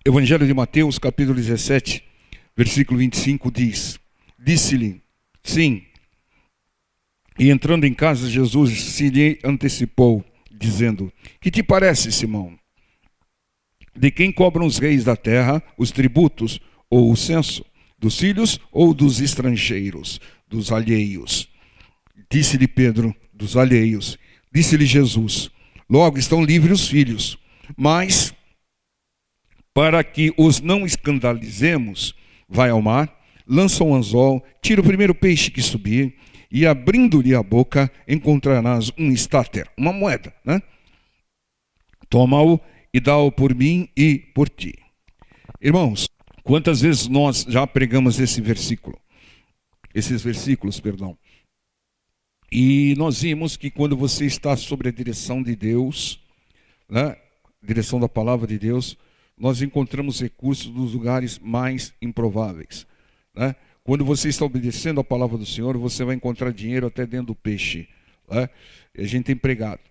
Evangelho de Mateus, capítulo 17, versículo 25 diz: Disse-lhe, sim. E entrando em casa, Jesus se lhe antecipou, dizendo: Que te parece, Simão? De quem cobram os reis da terra os tributos ou o censo? Dos filhos ou dos estrangeiros, dos alheios? Disse-lhe Pedro: Dos alheios. Disse-lhe Jesus: Logo estão livres os filhos. Mas, para que os não escandalizemos, vai ao mar, lança um anzol, tira o primeiro peixe que subir, e abrindo-lhe a boca, encontrarás um estáter, uma moeda, né? Toma-o e dá-o por mim e por ti. Irmãos, quantas vezes nós já pregamos esses versículos, e nós vimos que quando você está sob a direção de Deus, né, direção da palavra de Deus, nós encontramos recursos dos lugares mais improváveis, né? Quando você está obedecendo a palavra do Senhor, você vai encontrar dinheiro até dentro do peixe, né? A gente tem pregado.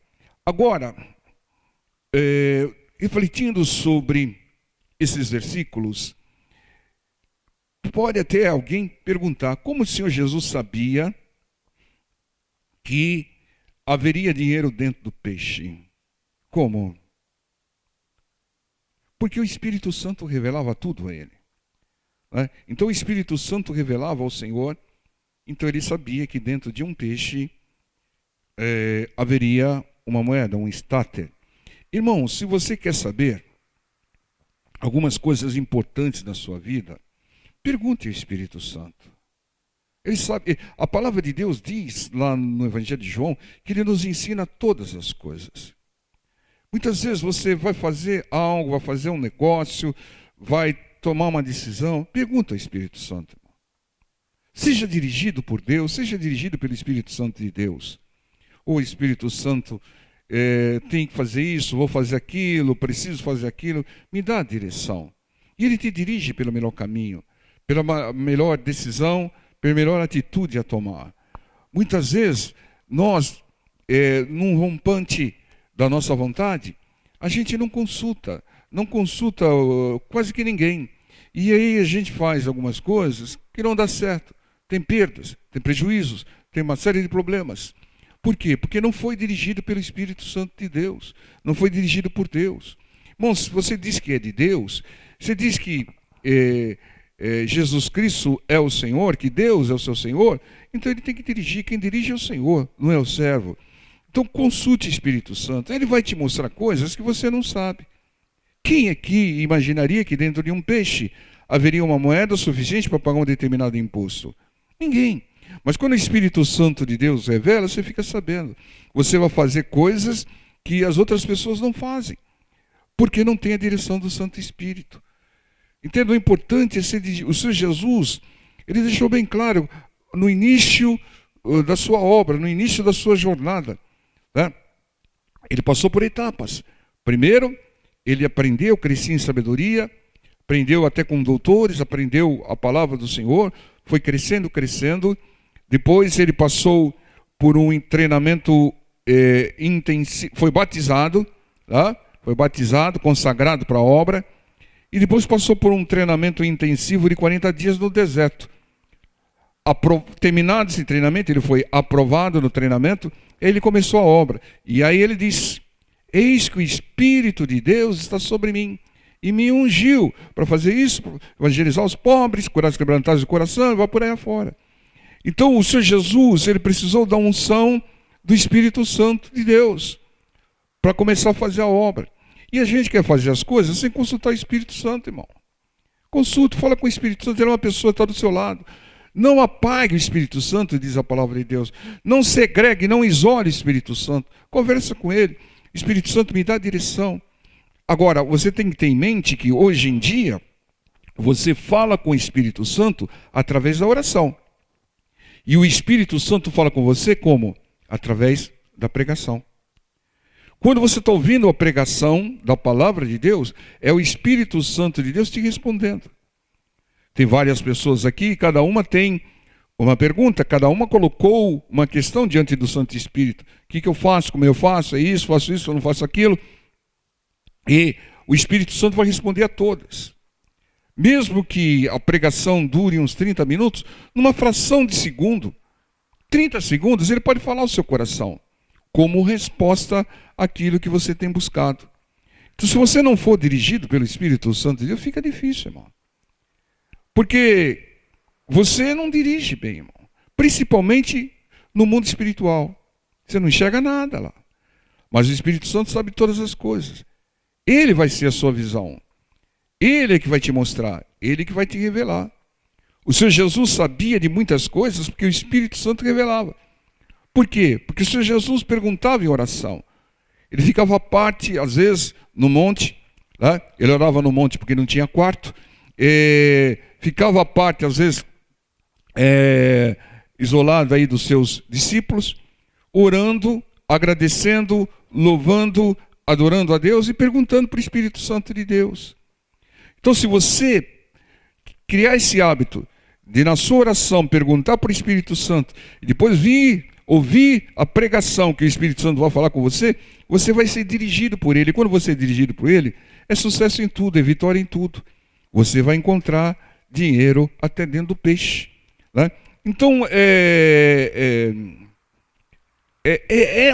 Agora, refletindo sobre esses versículos, pode até alguém perguntar: como o Senhor Jesus sabia que haveria dinheiro dentro do peixe? Como? Porque o Espírito Santo revelava tudo a ele, né? Então o Espírito Santo revelava ao Senhor, então ele sabia que dentro de um peixe haveria uma moeda, um estáter. Irmão, se você quer saber algumas coisas importantes na sua vida, pergunte ao Espírito Santo. Ele sabe, a palavra de Deus diz lá no Evangelho de João que ele nos ensina todas as coisas. Muitas vezes você vai fazer algo, vai fazer um negócio, vai tomar uma decisão, pergunta ao Espírito Santo. Seja dirigido por Deus, seja dirigido pelo Espírito Santo de Deus. O Espírito Santo tem que fazer isso, vou fazer aquilo, preciso fazer aquilo, me dá a direção. E ele te dirige pelo melhor caminho, pela melhor decisão, pela melhor atitude a tomar. Muitas vezes, nós, num rompante da nossa vontade, a gente não consulta quase que ninguém. E aí a gente faz algumas coisas que não dá certo. Tem perdas, tem prejuízos, tem uma série de problemas. Por quê? Porque não foi dirigido pelo Espírito Santo de Deus. Não foi dirigido por Deus. Bom, se você diz que é de Deus, você diz que Jesus Cristo é o Senhor, que Deus é o seu Senhor, então ele tem que dirigir. Quem dirige é o Senhor, não é o servo. Então consulte o Espírito Santo. Ele vai te mostrar coisas que você não sabe. Quem aqui imaginaria que dentro de um peixe haveria uma moeda suficiente para pagar um determinado imposto? Ninguém. Mas quando o Espírito Santo de Deus revela, você fica sabendo. Você vai fazer coisas que as outras pessoas não fazem, porque não tem a direção do Santo Espírito. Entenda, o importante é ser o Senhor Jesus, ele deixou bem claro no início da sua obra, no início da sua jornada, né? Ele passou por etapas. Primeiro, ele aprendeu, crescia em sabedoria, aprendeu até com doutores, aprendeu a palavra do Senhor, foi crescendo. Depois ele passou por um treinamento intensivo, foi batizado, tá? Foi batizado, consagrado para a obra, e depois passou por um treinamento intensivo de 40 dias no deserto. Terminado esse treinamento, ele foi aprovado no treinamento, ele começou a obra. E aí ele diz: eis que o Espírito de Deus está sobre mim, e me ungiu para fazer isso, para evangelizar os pobres, curar os quebrantados de coração, e vai por aí afora. Então o Senhor Jesus, ele precisou da unção do Espírito Santo de Deus para começar a fazer a obra. E a gente quer fazer as coisas sem consultar o Espírito Santo, irmão. Consulta, fala com o Espírito Santo, ele é uma pessoa que está do seu lado. Não apague o Espírito Santo, diz a palavra de Deus. Não segregue, não isole o Espírito Santo. Conversa com ele. Espírito Santo, me dá direção. Agora, você tem que ter em mente que hoje em dia, você fala com o Espírito Santo através da oração. E o Espírito Santo fala com você como? Através da pregação. Quando você está ouvindo a pregação da palavra de Deus, é o Espírito Santo de Deus te respondendo. Tem várias pessoas aqui, cada uma tem uma pergunta, cada uma colocou uma questão diante do Santo Espírito. O que eu faço, como eu faço, é isso, faço isso, eu não faço aquilo. E o Espírito Santo vai responder a todas. Mesmo que a pregação dure uns 30 minutos, numa fração de segundo, 30 segundos, ele pode falar ao seu coração, como resposta àquilo que você tem buscado. Então, se você não for dirigido pelo Espírito Santo de Deus, fica difícil, irmão. Porque você não dirige bem, irmão. Principalmente no mundo espiritual. Você não enxerga nada lá. Mas o Espírito Santo sabe todas as coisas. Ele vai ser a sua visão. Ele é que vai te mostrar. Ele é que vai te revelar. O Senhor Jesus sabia de muitas coisas porque o Espírito Santo revelava. Por quê? Porque o Senhor Jesus perguntava em oração. Ele ficava à parte, às vezes, no monte. Né? Ele orava no monte porque não tinha quarto. Ficava à parte, às vezes, isolado aí dos seus discípulos, orando, agradecendo, louvando, adorando a Deus e perguntando para o Espírito Santo de Deus. Então, se você criar esse hábito de, na sua oração, perguntar para o Espírito Santo e depois vir ouvir a pregação que o Espírito Santo vai falar com você, você vai ser dirigido por ele. E quando você é dirigido por ele, é sucesso em tudo, é vitória em tudo. Você vai encontrar dinheiro até dentro do peixe. Né? Então, é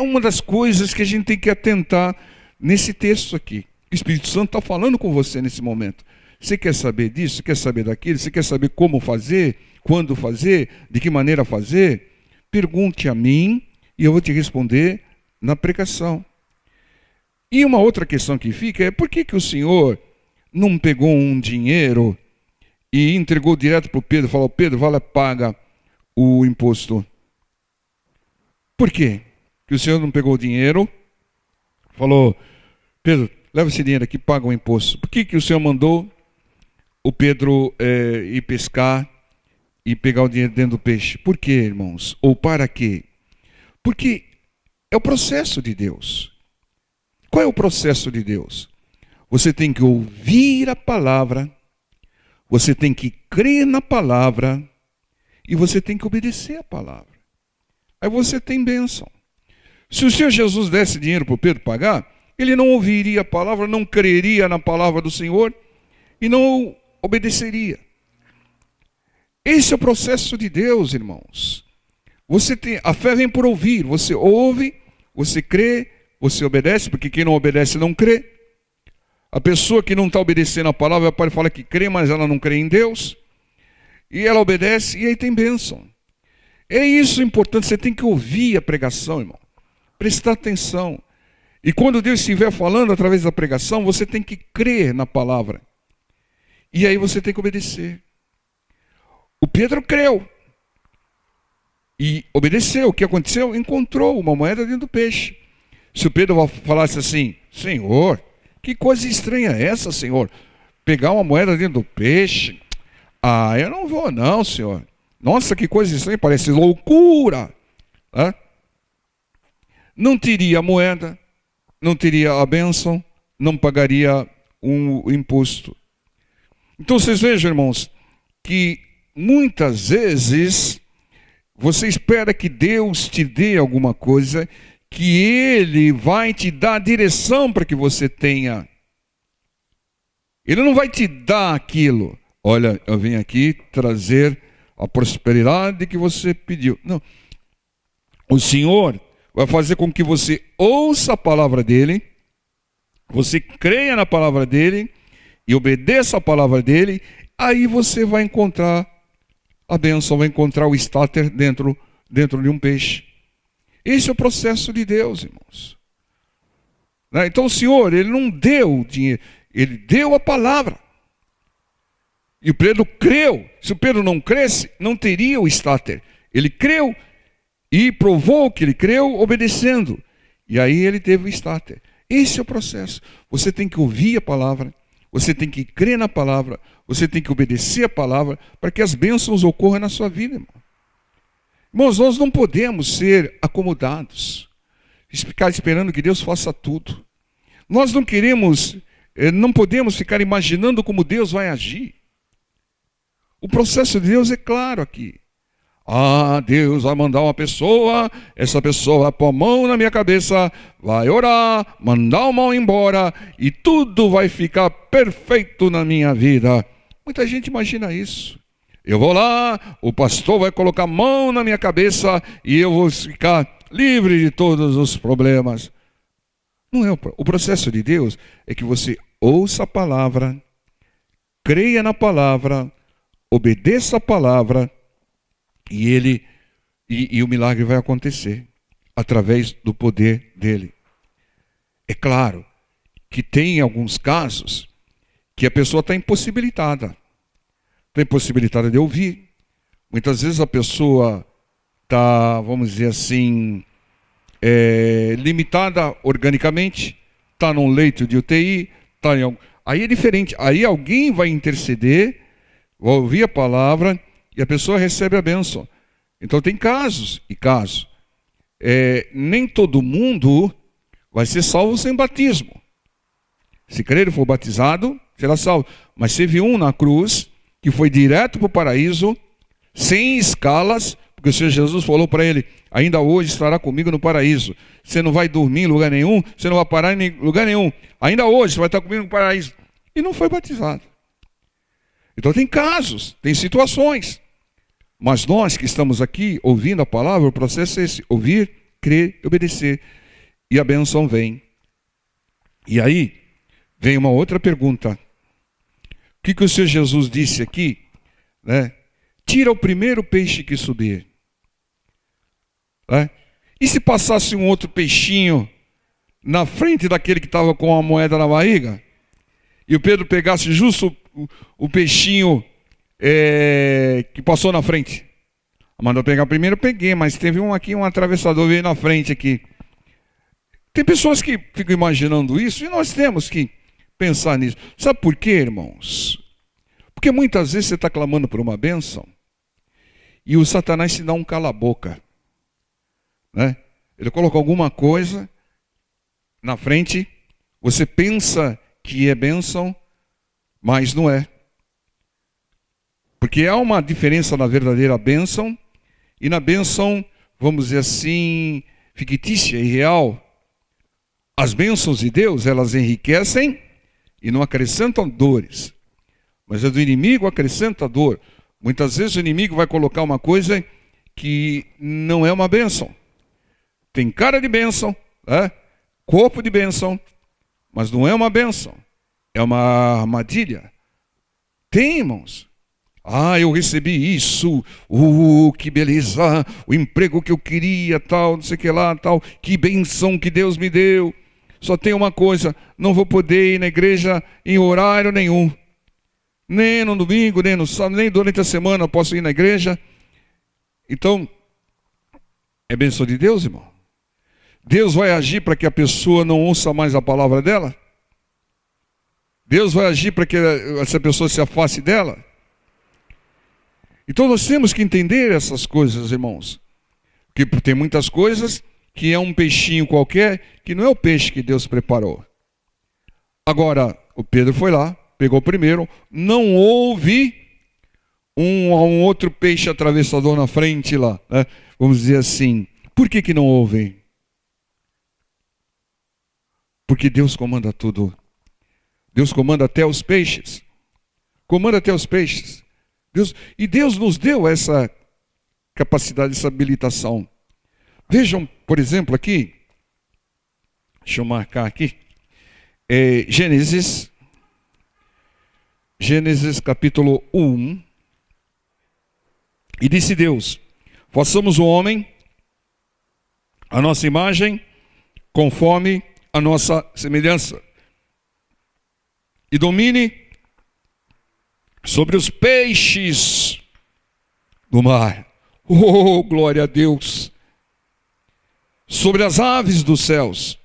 uma das coisas que a gente tem que atentar nesse texto aqui. O Espírito Santo está falando com você nesse momento. Você quer saber disso? Quer saber daquilo? Você quer saber como fazer? Quando fazer? De que maneira fazer? Pergunte a mim e eu vou te responder na pregação. E uma outra questão que fica é por que o Senhor não pegou um dinheiro e entregou direto para o Pedro, falou: Pedro, vai lá, paga o imposto. Por quê? Que o Senhor não pegou o dinheiro, falou: Pedro, leva esse dinheiro aqui, paga o imposto. Por que o Senhor mandou o Pedro ir pescar e pegar o dinheiro dentro do peixe? Por quê, irmãos? Ou para quê? Porque é o processo de Deus. Qual é o processo de Deus? Você tem que ouvir a palavra, você tem que crer na palavra e você tem que obedecer a palavra. Aí você tem bênção. Se o Senhor Jesus desse dinheiro para o Pedro pagar, ele não ouviria a palavra, não creria na palavra do Senhor e não obedeceria. Esse é o processo de Deus, irmãos. A fé vem por ouvir. Você ouve, você crê, você obedece, porque quem não obedece não crê. A pessoa que não está obedecendo a palavra pode falar que crê, mas ela não crê em Deus. E ela obedece e aí tem bênção. É isso importante, você tem que ouvir a pregação, irmão. Prestar atenção. E quando Deus estiver falando através da pregação, você tem que crer na palavra. E aí você tem que obedecer. O Pedro creu e obedeceu. O que aconteceu? Encontrou uma moeda dentro do peixe. Se o Pedro falasse assim: Senhor, que coisa estranha é essa, Senhor? Pegar uma moeda dentro do peixe? Ah, eu não vou não, Senhor. Nossa, que coisa estranha, parece loucura. Não teria a moeda, não teria a bênção, não pagaria um imposto. Então vocês vejam, irmãos, que muitas vezes você espera que Deus te dê alguma coisa, que Ele vai te dar a direção para que você tenha. Ele não vai te dar aquilo. Olha, eu vim aqui trazer a prosperidade que você pediu. Não. O Senhor vai fazer com que você ouça a palavra dEle, você creia na palavra dEle e obedeça a palavra dEle, aí você vai encontrar a bênção, vai encontrar o estáter dentro de um peixe. Esse é o processo de Deus, irmãos. Então o Senhor, Ele não deu dinheiro, Ele deu a palavra. E o Pedro creu. Se o Pedro não cresce, não teria o estáter. Ele creu e provou que ele creu obedecendo. E aí ele teve o estáter. Esse é o processo. Você tem que ouvir a palavra, você tem que crer na palavra, você tem que obedecer a palavra para que as bênçãos ocorram na sua vida, irmão. Irmãos, nós não podemos ser acomodados, ficar esperando que Deus faça tudo. Nós não podemos ficar imaginando como Deus vai agir. O processo de Deus é claro aqui. Ah, Deus vai mandar uma pessoa, essa pessoa vai pôr a mão na minha cabeça, vai orar, mandar o mal embora e tudo vai ficar perfeito na minha vida. Muita gente imagina isso. Eu vou lá, o pastor vai colocar a mão na minha cabeça e eu vou ficar livre de todos os problemas. Não é o processo de Deus é que você ouça a palavra, creia na palavra, obedeça a palavra e o milagre vai acontecer através do poder dele. É claro que tem alguns casos que a pessoa está impossibilitada. Está impossibilitada de ouvir. Muitas vezes a pessoa está, vamos dizer assim, limitada organicamente, está num leito de UTI, aí é diferente. Aí alguém vai interceder, vai ouvir a palavra e a pessoa recebe a bênção. Então tem casos e casos. Nem todo mundo vai ser salvo sem batismo. Se crer e for batizado, será salvo. Mas teve um na cruz que foi direto para o paraíso, sem escalas, porque o Senhor Jesus falou para ele: ainda hoje estará comigo no paraíso. Você não vai dormir em lugar nenhum, você não vai parar em lugar nenhum. Ainda hoje você vai estar comigo no paraíso. E não foi batizado. Então tem casos, tem situações. Mas nós que estamos aqui ouvindo a palavra, o processo é esse: ouvir, crer e obedecer. E a bênção vem. E aí, vem uma outra pergunta. O que o Senhor Jesus disse aqui? Tira o primeiro peixe que subir. E se passasse um outro peixinho na frente daquele que estava com a moeda na barriga? E o Pedro pegasse justo o peixinho que passou na frente. Mandou pegar primeiro, eu peguei, mas teve um atravessador veio na frente aqui. Tem pessoas que ficam imaginando isso e nós temos que pensar nisso. Sabe por quê, irmãos? Porque muitas vezes você está clamando por uma bênção e o Satanás te dá um cala-boca. Ele coloca alguma coisa na frente, você pensa que é bênção, mas não é. Porque há uma diferença na verdadeira bênção e na bênção, vamos dizer assim, fictícia e real. As bênçãos de Deus, elas enriquecem e não acrescentam dores. Mas a do inimigo acrescenta dor. Muitas vezes o inimigo vai colocar uma coisa que não é uma bênção. Tem cara de bênção, corpo de bênção, mas não é uma bênção. É uma armadilha. Tem, irmãos. Eu recebi isso, que beleza, o emprego que eu queria, tal, não sei o que lá, tal, que benção que Deus me deu. Só tem uma coisa, não vou poder ir na igreja em horário nenhum. Nem no domingo, nem no sábado, nem durante a semana eu posso ir na igreja. Então, é bênção de Deus, irmão? Deus vai agir para que a pessoa não ouça mais a palavra dela? Deus vai agir para que essa pessoa se afaste dela? Então nós temos que entender essas coisas, irmãos. Porque tem muitas coisas que é um peixinho qualquer, que não é o peixe que Deus preparou. Agora, o Pedro foi lá, pegou o primeiro, não houve um outro peixe atravessador na frente lá. Vamos dizer assim. Por que não houve? Porque Deus comanda tudo. Deus comanda até os peixes. Comanda até os peixes. Deus nos deu essa capacidade, essa habilitação. Vejam, por exemplo, aqui. Deixa eu marcar aqui. Gênesis capítulo 1. E disse Deus: façamos o homem a nossa imagem, conforme a nossa semelhança, e domine sobre os peixes do mar. Oh, glória a Deus! Sobre as aves dos céus,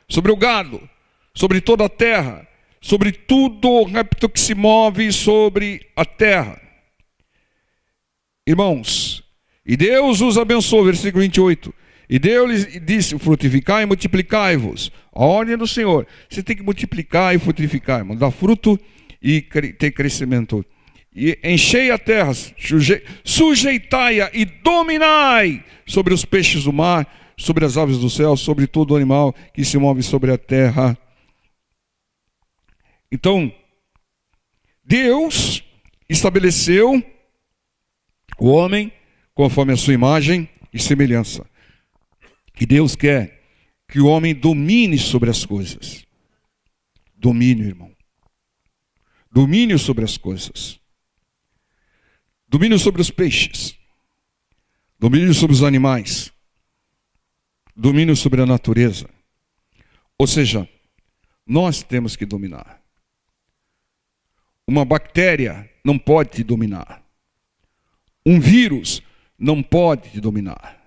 sobre o gado, sobre toda a terra, sobre tudo o réptil que se move sobre a terra. Irmãos, e Deus os abençoou, versículo 28. E Deus lhes disse: frutificai e multiplicai-vos. A ordem do Senhor. Você tem que multiplicar e frutificar, irmão, dar fruto e ter crescimento. e enchei a terra, sujeitai-a e dominai sobre os peixes do mar, sobre as aves do céu, sobre todo animal que se move sobre a terra. Então, Deus estabeleceu o homem conforme a sua imagem e semelhança. E Deus quer que o homem domine sobre as coisas. Domínio, irmão. Domínio sobre as coisas. Domínio sobre os peixes. Domínio sobre os animais. Domínio sobre a natureza. Ou seja, nós temos que dominar. Uma bactéria não pode te dominar. Um vírus não pode te dominar.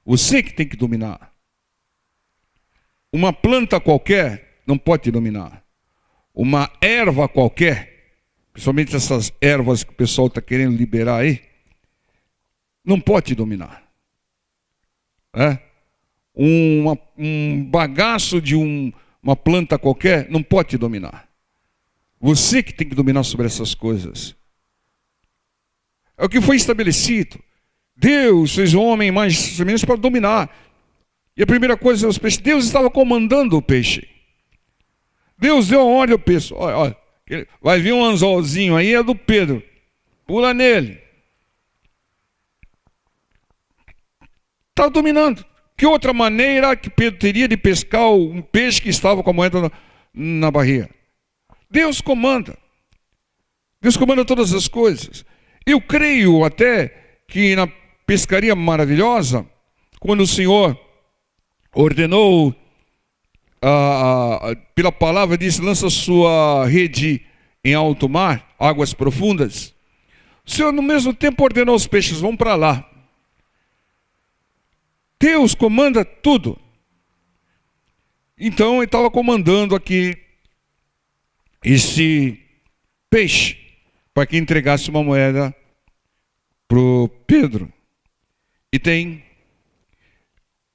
Você que tem que dominar. Uma planta qualquer não pode te dominar. Uma erva qualquer, principalmente essas ervas que o pessoal está querendo liberar aí, não pode te dominar. Um bagaço de uma planta qualquer não pode te dominar. Você que tem que dominar sobre essas coisas. É o que foi estabelecido. Deus fez o homem mais semelhante para dominar. E a primeira coisa é os peixes. Deus estava comandando o peixe. Deus deu a ordem ao peixe. Olha, vai vir um anzolzinho aí, é do Pedro. Pula nele. Estava dominando. Que outra maneira que Pedro teria de pescar um peixe que estava com a moeda na barriga? Deus comanda. Deus comanda todas as coisas. Eu creio até que na pescaria maravilhosa, quando o Senhor ordenou, pela palavra disse, lança sua rede em alto mar, águas profundas. O Senhor no mesmo tempo ordenou os peixes, vão para lá. Deus comanda tudo. Então ele estava comandando aqui esse peixe para que entregasse uma moeda para o Pedro. E tem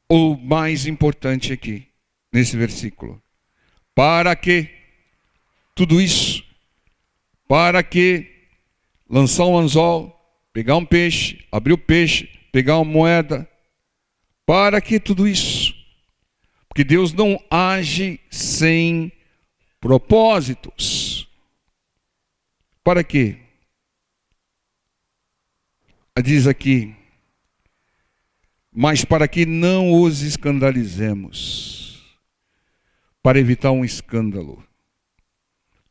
o mais importante aqui, nesse versículo. Para que tudo isso, para que lançar um anzol, pegar um peixe, abrir o peixe, pegar uma moeda, para que tudo isso? Porque Deus não age sem propósitos. Para quê? Diz aqui, mas para que não os escandalizemos, para evitar um escândalo.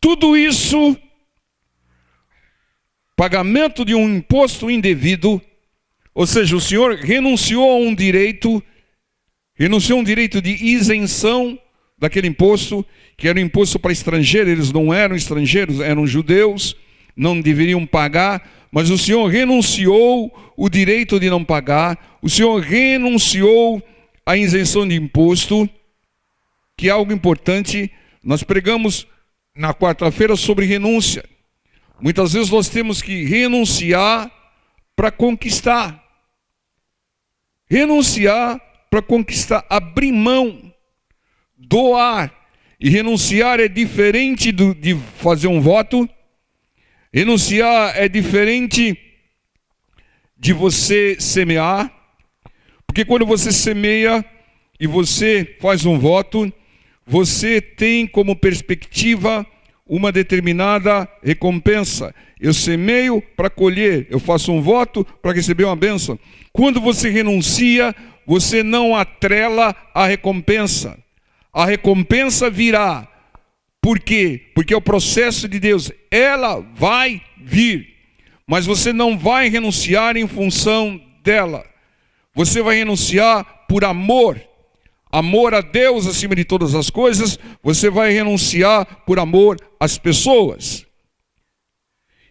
Tudo isso, pagamento de um imposto indevido, ou seja, o Senhor renunciou a um direito de isenção daquele imposto, que era um imposto para estrangeiros. Eles não eram estrangeiros, eram judeus, não deveriam pagar, mas o Senhor renunciou o direito de não pagar, o Senhor renunciou a isenção de imposto, que é algo importante. Nós pregamos na quarta-feira sobre renúncia. Muitas vezes nós temos que renunciar para conquistar. Renunciar para conquistar, abrir mão, doar. E renunciar é diferente de fazer um voto. Renunciar é diferente de você semear. Porque quando você semeia e você faz um voto, você tem como perspectiva uma determinada recompensa. Eu semeio para colher, eu faço um voto para receber uma bênção. Quando você renuncia, você não atrela a recompensa. A recompensa virá. Por quê? Porque é o processo de Deus. Ela vai vir. Mas você não vai renunciar em função dela. Você vai renunciar por amor. Amor a Deus acima de todas as coisas. Você vai renunciar por amor às pessoas.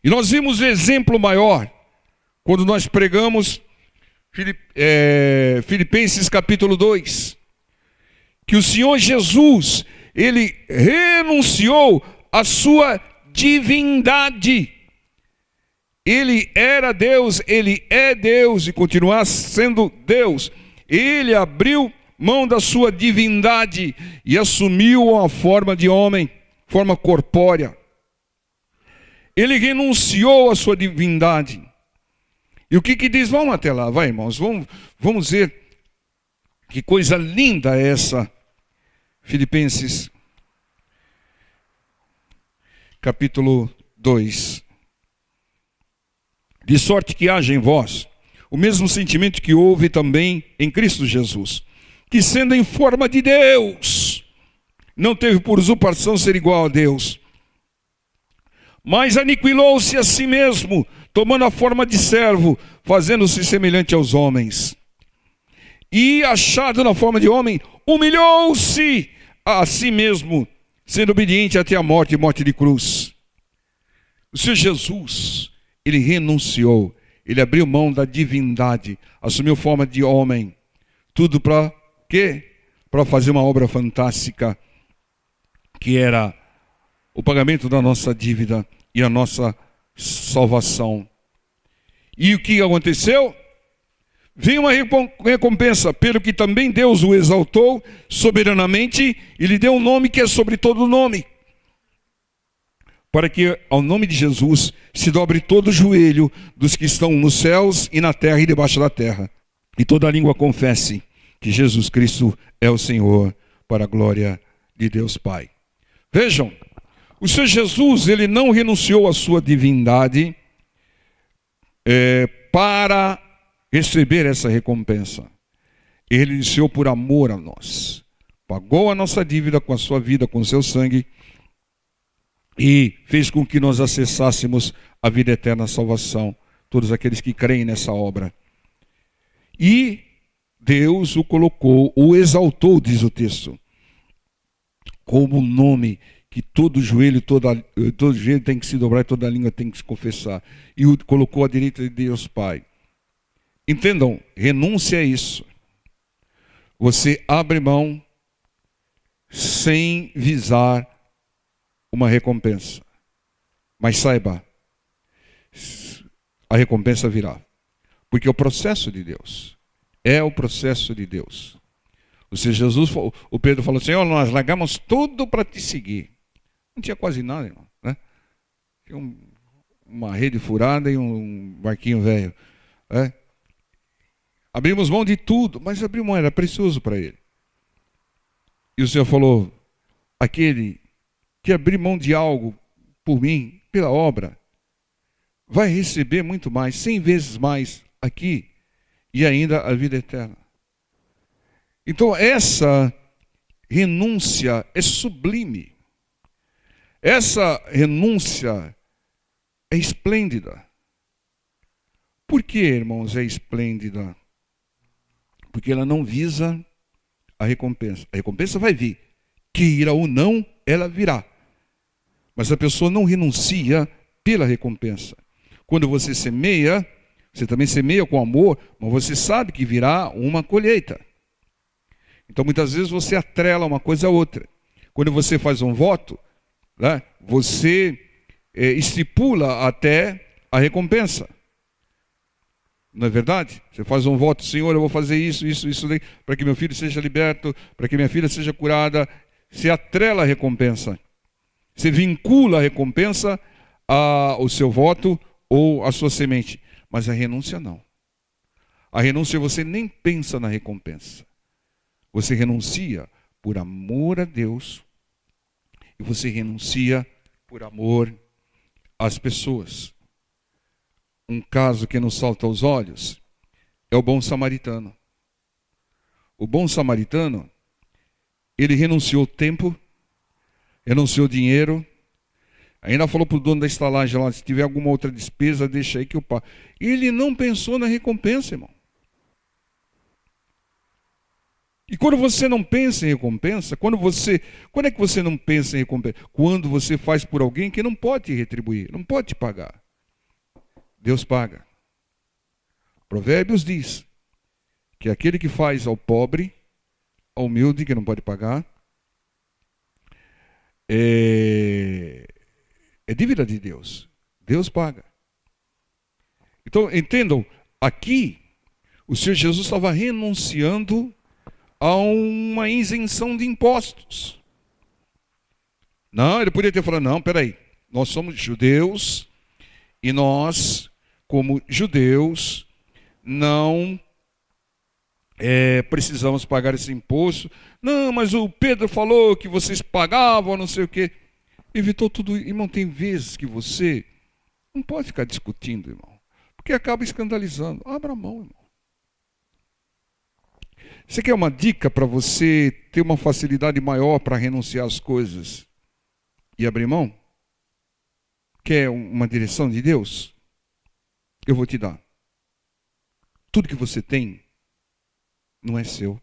E nós vimos o exemplo maior quando nós pregamos Filipenses capítulo 2. Que o Senhor Jesus, Ele renunciou à sua divindade. Ele era Deus, Ele é Deus e continuar sendo Deus. Ele abriu mão da sua divindade e assumiu a forma de homem, forma corpórea. ele renunciou à sua divindade. E o que diz? Vamos até lá, vai, irmãos, vamos ver que coisa linda é essa. Filipenses, capítulo 2. De sorte que haja em vós o mesmo sentimento que houve também em Cristo Jesus, que sendo em forma de Deus, não teve por usurpação ser igual a Deus, mas aniquilou-se a si mesmo, tomando a forma de servo, fazendo-se semelhante aos homens. E, achado na forma de homem, humilhou-se a si mesmo, sendo obediente até a morte e morte de cruz. O Senhor Jesus, ele renunciou, ele abriu mão da divindade, assumiu forma de homem. Tudo para quê? Para fazer uma obra fantástica, que era o pagamento da nossa dívida e a nossa salvação. E o que aconteceu? Veio uma recompensa, pelo que também Deus o exaltou soberanamente e lhe deu um nome que é sobre todo nome, para que ao nome de Jesus se dobre todo o joelho dos que estão nos céus e na terra e debaixo da terra, e toda língua confesse que Jesus Cristo é o Senhor, para a glória de Deus Pai. Vejam, o Senhor Jesus, ele não renunciou à sua divindade para receber essa recompensa. Ele iniciou por amor a nós, pagou a nossa dívida com a sua vida, com o seu sangue, e fez com que nós acessássemos a vida eterna, a salvação, todos aqueles que creem nessa obra. E Deus o colocou, o exaltou, diz o texto, como um nome que todo joelho tem que se dobrar e toda língua tem que se confessar. E o colocou à direita de Deus Pai. Entendam, renúncia é isso. Você abre mão sem visar uma recompensa. Mas saiba, a recompensa virá. Porque é o processo de Deus. É o processo de Deus. O Senhor Jesus, o Pedro falou assim: nós largamos tudo para te seguir. Não tinha quase nada, irmão, né? Tinha uma rede furada e um barquinho velho. Né? Abrimos mão de tudo, mas abrir mão era precioso para ele. E o Senhor falou: aquele que abrir mão de algo por mim, pela obra, vai receber muito mais, 100 vezes mais aqui e ainda a vida eterna. Então essa renúncia é sublime. Essa renúncia é esplêndida. Por que, irmãos, é esplêndida? Porque ela não visa a recompensa. A recompensa vai vir. Queira ou não, ela virá. Mas a pessoa não renuncia pela recompensa. Quando você semeia, você também semeia com amor, mas você sabe que virá uma colheita. Então muitas vezes você atrela uma coisa a outra. Quando você faz um voto, né, você estipula até a recompensa. Não é verdade? Você faz um voto: Senhor, eu vou fazer isso, para que meu filho seja liberto, para que minha filha seja curada. Você atrela a recompensa. Você vincula a recompensa ao seu voto ou à sua semente. Mas a renúncia não. A renúncia você nem pensa na recompensa. Você renuncia por amor a Deus e você renuncia por amor às pessoas. Um caso que nos salta aos olhos é o bom samaritano. O bom samaritano, ele renunciou tempo, renunciou dinheiro, ainda falou para o dono da estalagem lá: se tiver alguma outra despesa, deixa aí que eu pago. Ele não pensou na recompensa, irmão. E quando você não pensa em recompensa, quando é que você não pensa em recompensa? Quando você faz por alguém que não pode te retribuir, não pode te pagar. Deus paga. Provérbios diz que aquele que faz ao pobre, ao humilde que não pode pagar, é dívida de Deus. Deus paga. Então, entendam, aqui o Senhor Jesus estava renunciando a uma isenção de impostos. Não, ele podia ter falado: não, peraí, Nós somos judeus e nós, como judeus, não precisamos pagar esse imposto. Não, mas o Pedro falou que vocês pagavam, não sei o quê. Evitou tudo. Irmão, tem vezes que você não pode ficar discutindo, irmão, porque acaba escandalizando. Abra a mão, irmão. Você quer uma dica para você ter uma facilidade maior para renunciar às coisas e abrir mão? Quer uma direção de Deus? Eu vou te dar. Tudo que você tem não é seu.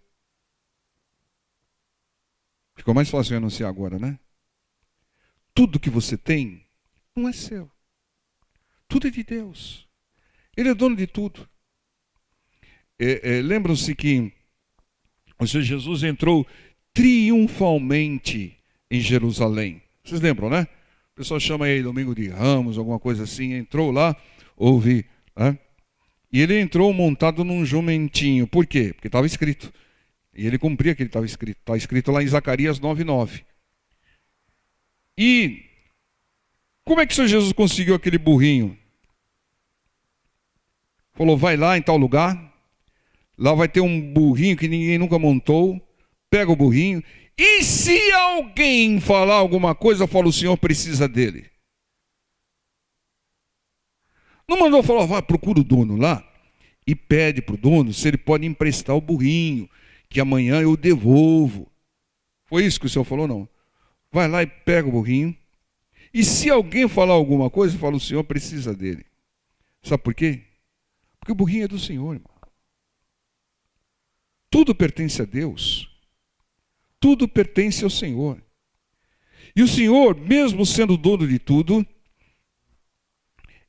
Ficou mais fácil renunciar agora, né? Tudo que você tem não é seu. Tudo é de Deus. Ele é dono de tudo. Lembram-se que o Senhor Jesus entrou triunfalmente em Jerusalém. Vocês lembram, né? O pessoal chama aí Domingo de Ramos, alguma coisa assim. Entrou lá, ouvi, né? E ele entrou montado num jumentinho. Por quê? Porque estava escrito. E ele cumpria aquilo que estava escrito. Está escrito lá em Zacarias 9:9. E como é que o Senhor Jesus conseguiu aquele burrinho? Falou, vai lá em tal lugar. Lá vai ter um burrinho que ninguém nunca montou. Pega o burrinho. E se alguém falar alguma coisa, fala, o Senhor precisa dele. Não mandou falar, vai, procura o dono lá e pede para o dono se ele pode emprestar o burrinho, que amanhã eu devolvo. Foi isso que o Senhor falou? Não. Vai lá e pega o burrinho. E se alguém falar alguma coisa, fala, o Senhor precisa dele. Sabe por quê? Porque o burrinho é do Senhor, irmão. Tudo pertence a Deus. Tudo pertence ao Senhor. E o Senhor, mesmo sendo dono de tudo,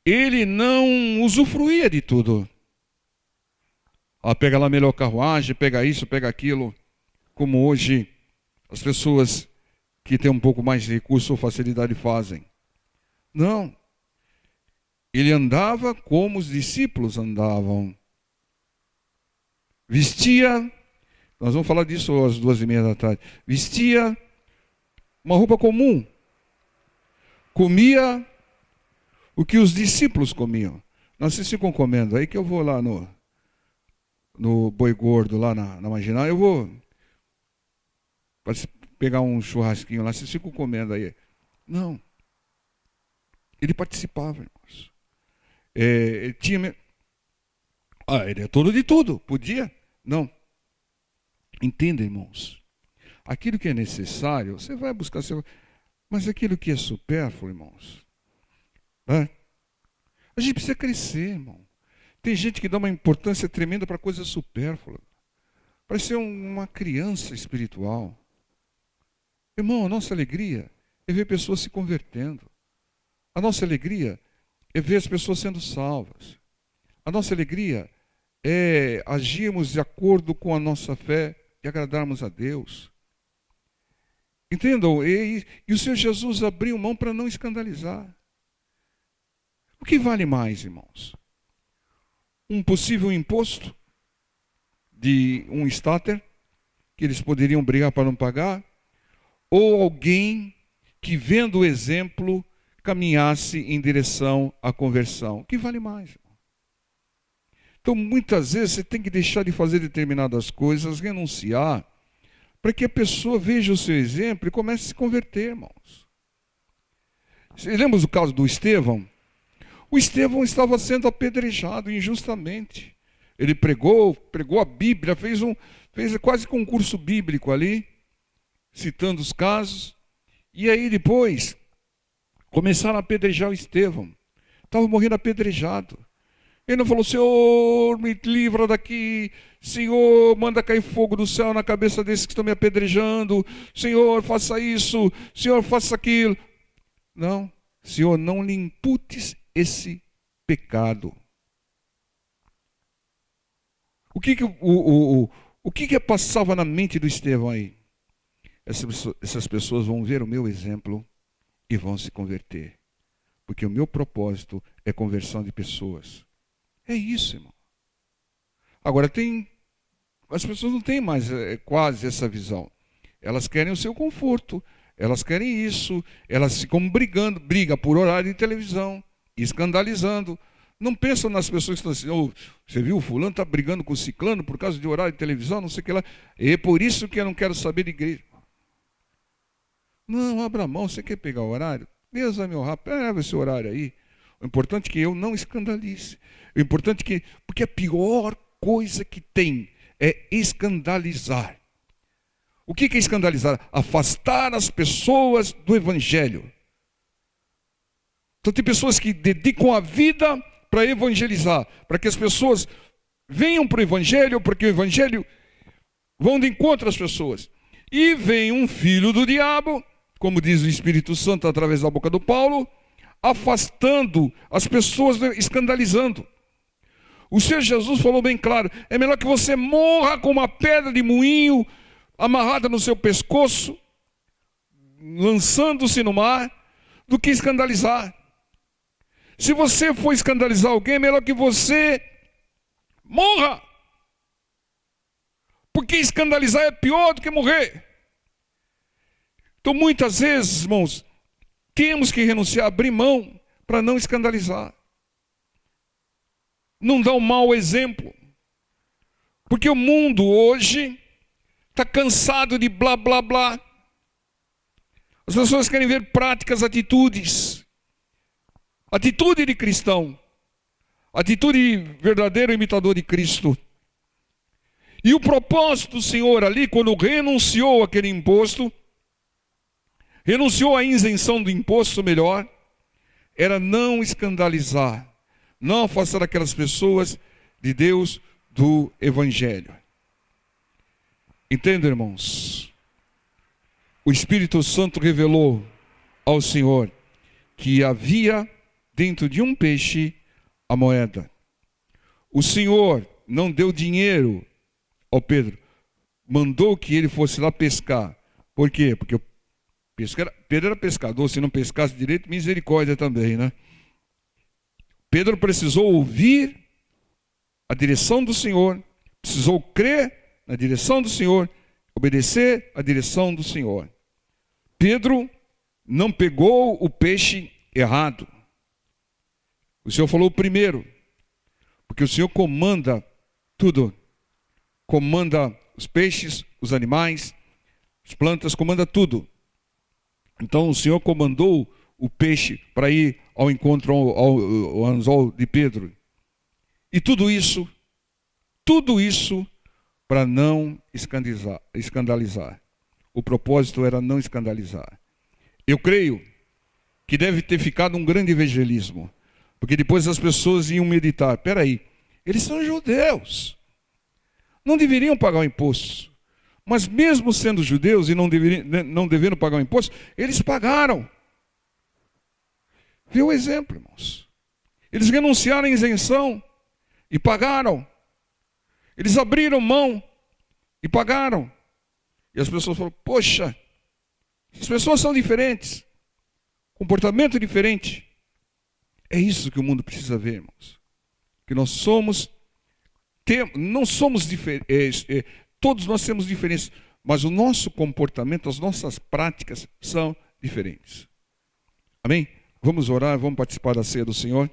ele não usufruía de tudo. Pega lá a melhor carruagem, pega isso, pega aquilo. Como hoje as pessoas que têm um pouco mais de recurso ou facilidade fazem. Não. Ele andava como os discípulos andavam. Vestia, nós vamos falar disso às 2:30 da tarde. Vestia uma roupa comum. Comia o que os discípulos comiam. Não, vocês ficam comendo aí que eu vou lá no Boi Gordo, lá na Marginal. Eu vou pegar um churrasquinho lá, vocês ficam comendo aí. Não. Ele participava, irmãos. Ele tinha... ele é todo de tudo. Podia? Não. Entenda, irmãos. Aquilo que é necessário, você vai buscar. Mas aquilo que é supérfluo, irmãos, a gente precisa crescer, irmão. Tem gente que dá uma importância tremenda para coisa supérflua. Parece ser uma criança espiritual. Irmão, a nossa alegria é ver pessoas se convertendo. A nossa alegria é ver as pessoas sendo salvas. A nossa alegria é agirmos de acordo com a nossa fé e agradarmos a Deus. Entendam? E o Senhor Jesus abriu mão para não escandalizar. O que vale mais, irmãos? Um possível imposto de um starter, que eles poderiam brigar para não pagar, ou alguém que, vendo o exemplo, caminhasse em direção à conversão? O que vale mais? Então, muitas vezes, você tem que deixar de fazer determinadas coisas, renunciar, para que a pessoa veja o seu exemplo e comece a se converter, irmãos. Você lembra do caso do Estevão? O Estevão estava sendo apedrejado injustamente. Ele pregou a Bíblia, fez quase que um curso bíblico ali, citando os casos. E aí depois, começaram a apedrejar o Estevão. Estava morrendo apedrejado. Ele não falou, Senhor, me livra daqui. Senhor, manda cair fogo do céu na cabeça desses que estão me apedrejando. Senhor, faça isso. Senhor, faça aquilo. Não. Senhor, não lhe imputes esse pecado. O que passava na mente do Estevão aí? Essas pessoas vão ver o meu exemplo e vão se converter. Porque o meu propósito é conversão de pessoas. É isso, irmão. Agora, as pessoas não têm mais quase essa visão. Elas querem o seu conforto. elas querem isso, elas ficam briga por horário de televisão, escandalizando. Não pensam nas pessoas que estão assim, oh, você viu, o fulano está brigando com o ciclano por causa de horário de televisão, não sei o que lá. É por isso que eu não quero saber de igreja. Não, abra mão, você quer pegar o horário? Deus vai me honrar, pega esse horário aí. O importante é que eu não escandalize. O importante é que, porque a pior coisa que tem é escandalizar. O que é escandalizar? Afastar as pessoas do Evangelho. Então tem pessoas que dedicam a vida para evangelizar, para que as pessoas venham para o Evangelho, porque o Evangelho vão de encontro às pessoas. E vem um filho do diabo, como diz o Espírito Santo através da boca do Paulo, afastando as pessoas, escandalizando. O Senhor Jesus falou bem claro, é melhor que você morra com uma pedra de moinho amarrada no seu pescoço, lançando-se no mar, do que escandalizar. Se você for escandalizar alguém, é melhor que você morra. Porque escandalizar é pior do que morrer. Então, muitas vezes, irmãos, temos que renunciar, abrir mão para não escandalizar. Não dar um mau exemplo. Porque o mundo hoje está cansado de blá, blá, blá. As pessoas querem ver práticas, atitudes. Atitude de cristão. Atitude de verdadeiro imitador de Cristo. E o propósito do Senhor ali, quando renunciou aquele imposto, renunciou à isenção do imposto, melhor, era não escandalizar, não afastar aquelas pessoas de Deus do Evangelho. Entende, irmãos? O Espírito Santo revelou ao Senhor que havia dentro de um peixe a moeda. O Senhor não deu dinheiro ao Pedro, mandou que ele fosse lá pescar. Por quê? Porque Pedro era pescador, se não pescasse direito, misericórdia também, né? Pedro precisou ouvir a direção do Senhor, precisou crer na direção do Senhor, obedecer a direção do Senhor. Pedro não pegou o peixe errado. O Senhor falou primeiro, porque o Senhor comanda tudo. Comanda os peixes, os animais, as plantas, comanda tudo. Então o Senhor comandou o peixe para ir ao encontro ao anzol de Pedro. E tudo isso para não escandalizar. O propósito era não escandalizar. Eu creio que deve ter ficado um grande evangelismo. Porque depois as pessoas iam meditar. Peraí, eles são judeus. Não deveriam pagar o imposto. Mas mesmo sendo judeus e não devendo pagar o imposto, eles pagaram. Vê o exemplo, irmãos. Eles renunciaram à isenção e pagaram. Eles abriram mão e pagaram. E as pessoas falaram, poxa, as pessoas são diferentes. Comportamento diferente. É isso que o mundo precisa ver, irmãos. Que nós não somos diferentes, todos nós temos diferenças, mas o nosso comportamento, as nossas práticas são diferentes. Amém? Vamos orar, vamos participar da ceia do Senhor.